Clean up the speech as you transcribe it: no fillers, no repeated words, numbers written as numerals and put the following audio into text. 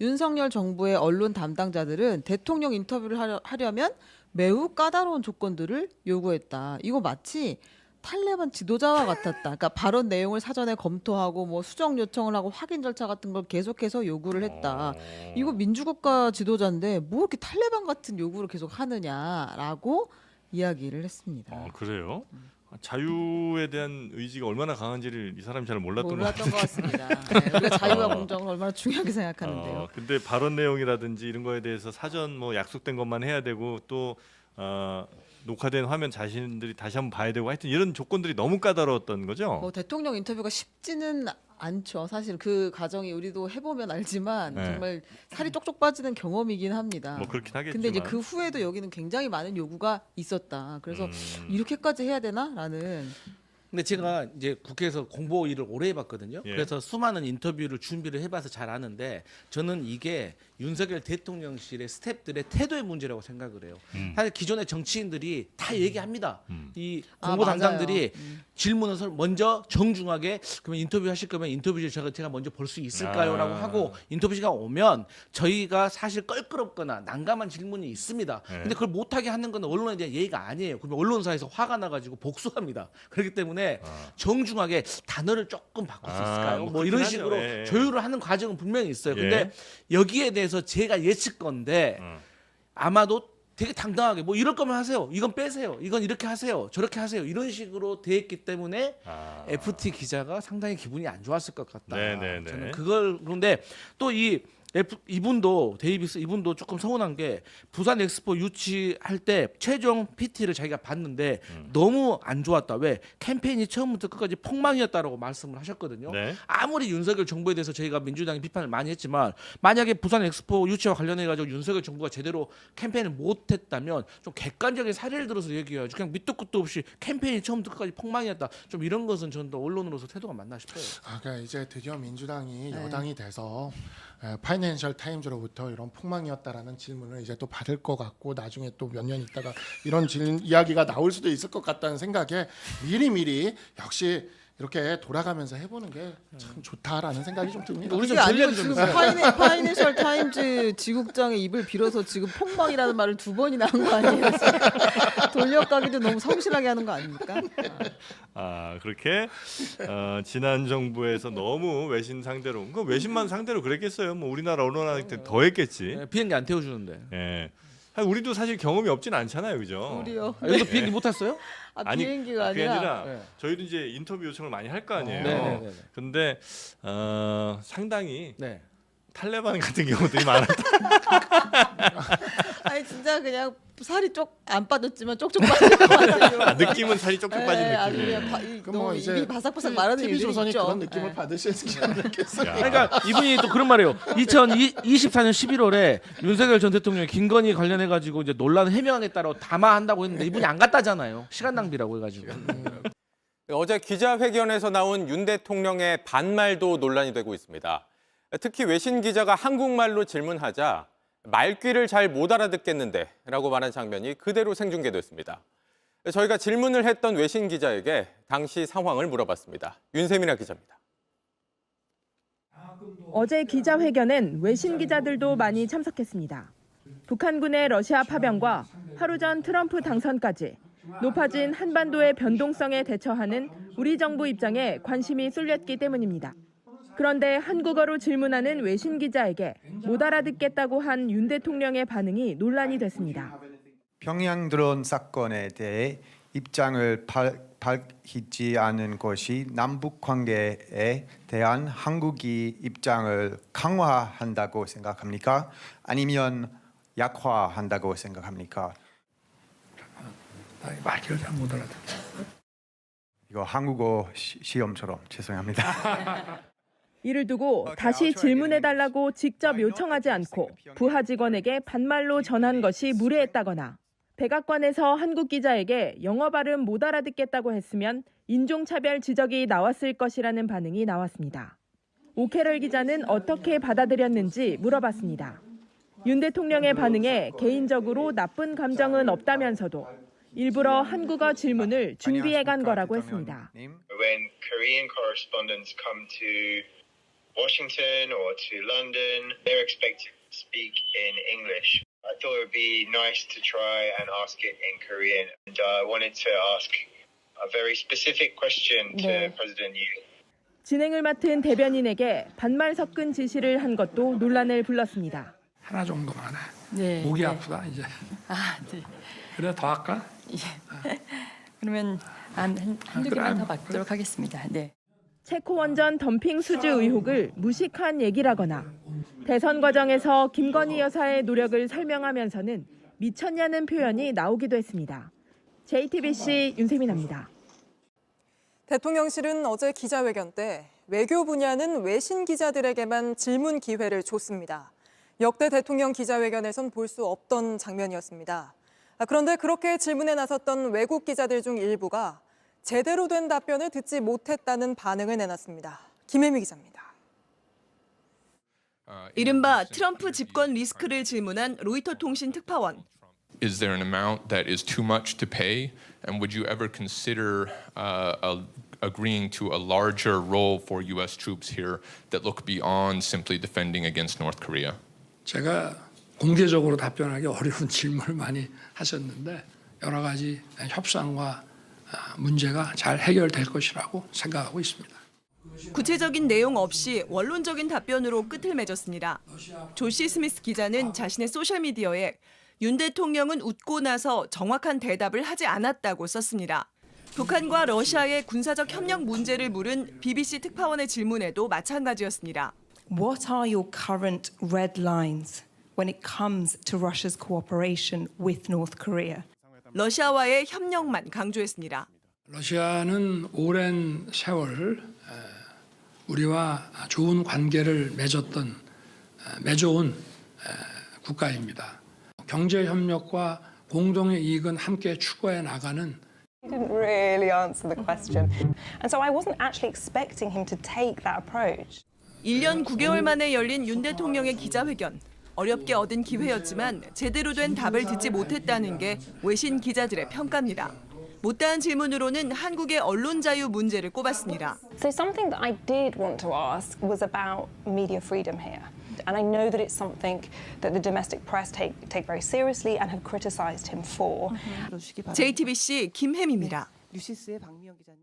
윤석열 정부의 언론 담당자들은 대통령 인터뷰를 하려면 매우 까다로운 조건들을 요구했다. 이거 마치 탈레반 지도자와 같았다. 그러니까 발언 내용을 사전에 검토하고 뭐 수정 요청을 하고 확인 절차 같은 걸 계속해서 요구를 했다. 이거 민주국가 지도자인데 뭐 이렇게 탈레반 같은 요구를 계속 하느냐라고 이야기를 했습니다. 그래요? 자유에 대한 의지가 얼마나 강한지를 이 사람이 잘 몰랐던 것 같아요. 것 같습니다. 네, 우리가 자유와 공정을 얼마나 중요하게 생각하는데요. 근데 발언 내용이라든지 이런 거에 대해서 사전 뭐 약속된 것만 해야 되고 또 녹화된 화면 자신들이 다시 한번 봐야 되고 하여튼 이런 조건들이 너무 까다로웠던 거죠. 뭐 대통령 인터뷰가 쉽지는 않죠. 사실 그 과정이 우리도 해보면 알지만 네. 정말 살이 쪽쪽 빠지는 경험이긴 합니다. 뭐 그렇긴 하겠지만. 근데 이제 그 후에도 여기는 굉장히 많은 요구가 있었다. 그래서 이렇게까지 해야 되나라는. 근데 제가 이제 국회에서 공보 일을 오래 해봤거든요. 예. 그래서 수많은 인터뷰를 준비를 해봐서 잘 아는데 저는 이게 윤석열 대통령실의 스태프들의 태도의 문제라고 생각을 해요. 사실 기존의 정치인들이 다 얘기합니다. 이 공보 맞아요. 담당들이 질문을 먼저 정중하게 그러면 인터뷰 하실 거면 인터뷰 제가 먼저 볼 수 있을까요?라고 하고 인터뷰 시간 오면 저희가 사실 껄끄럽거나 난감한 질문이 있습니다. 네. 근데 그걸 못하게 하는 건 언론에 대한 예의가 아니에요. 그러면 언론사에서 화가 나가지고 복수합니다. 그렇기 때문에 정중하게 단어를 조금 바꿀 수 있을까요? 뭐 뭐 이런 그렇긴 식으로 하죠. 예. 조율을 하는 과정은 분명히 있어요. 예. 근데 여기에 대해서 제가 예측건데 아마도 되게 당당하게 뭐 이럴 거면 하세요. 이건 빼세요. 이건 이렇게 하세요. 저렇게 하세요. 이런 식으로 돼 있기 때문에 FT 기자가 상당히 기분이 안 좋았을 것 같다. 네네네. 저는 그걸 그런데 또 이분도 데이비스 이분도 조금 서운한 게 부산 엑스포 유치할 때 최종 PT를 자기가 봤는데 너무 안 좋았다. 왜 캠페인이 처음부터 끝까지 폭망이었다라고 말씀을 하셨거든요. 네. 아무리 윤석열 정부에 대해서 저희가 민주당이 비판을 많이 했지만 만약에 부산 엑스포 유치와 관련해 가지고 윤석열 정부가 제대로 캠페인을 못했다면 좀 객관적인 사례를 들어서 얘기해야지. 그냥 밑도 끝도 없이 캠페인이 처음부터 끝까지 폭망이었다. 좀 이런 것은 저는 또 언론으로서 태도가 맞나 싶어요. 그러니까 이제 드디어 민주당이 여당이 돼서 파이낸셜 타임즈로부터 이런 폭망이었다라는 질문을 이제 또 받을 것 같고 나중에 또 몇 년 있다가 이런 이야기가 나올 수도 있을 것 같다는 생각에 미리미리 역시 이렇게 돌아가면서 해보는 게 참 좋다라는 생각이 좀 듭니다. 우리 좀 그게 아니고 전략이 좀 지금 있어요. 파이낸셜 타임즈 지국장의 입을 빌어서 지금 폭망이라는 말을 2번이나 한 거 아니에요? 돌려가기도 너무 성실하게 하는 거 아닙니까? 그렇게 지난 정부에서 너무 외신 상대로, 그 외신만 상대로 그랬겠어요. 뭐 우리나라 언론한테 더 했겠지. 네, 비행기 안 태워주는데. 예. 우리도 사실 경험이 없진 않잖아요, 그죠? 우리요. 여기도 비행기 못 탔어요? 비행기가 그게 아니라 네. 저희도 이제 인터뷰 요청을 많이 할 거 아니에요. 네네네. 근데 상당히 네. 탈레반 같은 경우들이 많았다. 아니 진짜 그냥 살이 쪽 안 빠졌지만 쪽쪽 빠진 것 같아요. 느낌은 살이 쪽쪽 빠진 아주 느낌이에요. 그냥 그럼 뭐 이제 입이 바삭바삭 마르는 TV 일들이 조선이 있죠. 그런 느낌을 예. 받으시지 않겠어요? 야. 그러니까 이분이 또 그런 말이에요. 2024년 11월에 윤석열 전 대통령이 김건희 관련해 가지고 이제 논란 해명하겠다고 담화한다고 했는데 이분이 안 갔다잖아요. 시간 낭비라고 해가지고. 어제 기자회견에서 나온 윤 대통령의 반말도 논란이 되고 있습니다. 특히 외신 기자가 한국말로 질문하자 말귀를 잘 못 알아듣겠는데 라고 말한 장면이 그대로 생중계됐습니다. 저희가 질문을 했던 외신 기자에게 당시 상황을 물어봤습니다. 윤세민아 기자입니다. 어제 기자회견엔 외신 기자들도 많이 참석했습니다. 북한군의 러시아 파병과 하루 전 트럼프 당선까지 높아진 한반도의 변동성에 대처하는 우리 정부 입장에 관심이 쏠렸기 때문입니다. 그런데 한국어로 질문하는 외신 기자에게 못 알아듣겠다고 한 윤 대통령의 반응이 논란이 됐습니다. 평양 드론 사건에 대해 입장을 밝히지 않은 것이 남북 관계에 대한 한국의 입장을 강화한다고 생각합니까? 아니면 약화한다고 생각합니까? 말귀를 잘 못 알아듣. 이거 한국어 시험처럼 죄송합니다. 이를 두고 다시 질문해달라고 직접 요청하지 않고 부하 직원에게 반말로 전한 것이 무례했다거나 백악관에서 한국 기자에게 영어 발음 못 알아듣겠다고 했으면 인종차별 지적이 나왔을 것이라는 반응이 나왔습니다. 오캐럴 기자는 어떻게 받아들였는지 물어봤습니다. 윤 대통령의 반응에 개인적으로 나쁜 감정은 없다면서도 일부러 한국어 질문을 준비해 간 거라고 했습니다. When Korean correspondents come to Washington or to London, they're expected to speak in English. I thought it would be nice to try and ask it in Korean. And I wanted to ask a very specific question to President Yoon. 진행을 맡은 대변인에게 반말 섞은 지시를 한 것도 논란을 불렀습니다. 하나 정도만 해. 네. 목이 아프다 이제. 네. 그래 더 할까? 그러면 한두 개만 더 받도록 하겠습니다. 네. 체코 원전 덤핑 수주 의혹을 무식한 얘기라거나 대선 과정에서 김건희 여사의 노력을 설명하면서는 미쳤냐는 표현이 나오기도 했습니다. JTBC 윤세민입니다. 대통령실은 어제 기자회견 때 외교 분야는 외신 기자들에게만 질문 기회를 줬습니다. 역대 대통령 기자회견에선 볼 수 없던 장면이었습니다. 그런데 그렇게 질문에 나섰던 외국 기자들 중 일부가 제대로 된 답변을 듣지 못했다는 반응을 내놨습니다. 김혜미 기자입니다. 이른바 트럼프 집권 리스크를 질문한 로이터 통신 특파원. Is there an amount that is too much to pay? And would you ever consider agreeing to a larger role for U.S. troops here that look beyond simply defending against North Korea? 제가 공개적으로 답변하기 어려운 질문을 많이 하셨는데 여러 가지 협상과 문제가 잘 해결될 것이라고 생각하고 있습니다. 구체적인 내용 없이 원론적인 답변으로 끝을 맺었습니다. 조시 스미스 기자는 자신의 소셜미디어에 윤 대통령은 웃고 나서 정확한 대답을 하지 않았다고 썼습니다. 북한과 러시아의 군사적 협력 문제를 물은 BBC 특파원의 질문에도 마찬가지였습니다. What are your current red lines when it comes to Russia's cooperation with North Korea? 러시아와의 협력만 강조했습니다. 러시아는 오랜 세월 우리와 좋은 관계를 맺어온 국가입니다. 경제 협력과 공동의 이익은 함께 추구해 나가는. He didn't really answer the question, and so I wasn't actually expecting him to take that approach. 1년 9개월 만에 열린 윤 대통령의 기자회견. 어렵게 얻은 기회였지만 제대로 된 답을 듣지 못했다는 게 외신 기자들의 평가입니다. 못다한 질문으로는 한국의 언론 자유 문제를 꼽았습니다. So something that I did want to ask was about media freedom here. And I know that it's something that the domestic press take very seriously and have criticized him for. JTBC 김혜미입니다. 뉴시스의 박미영 기자님.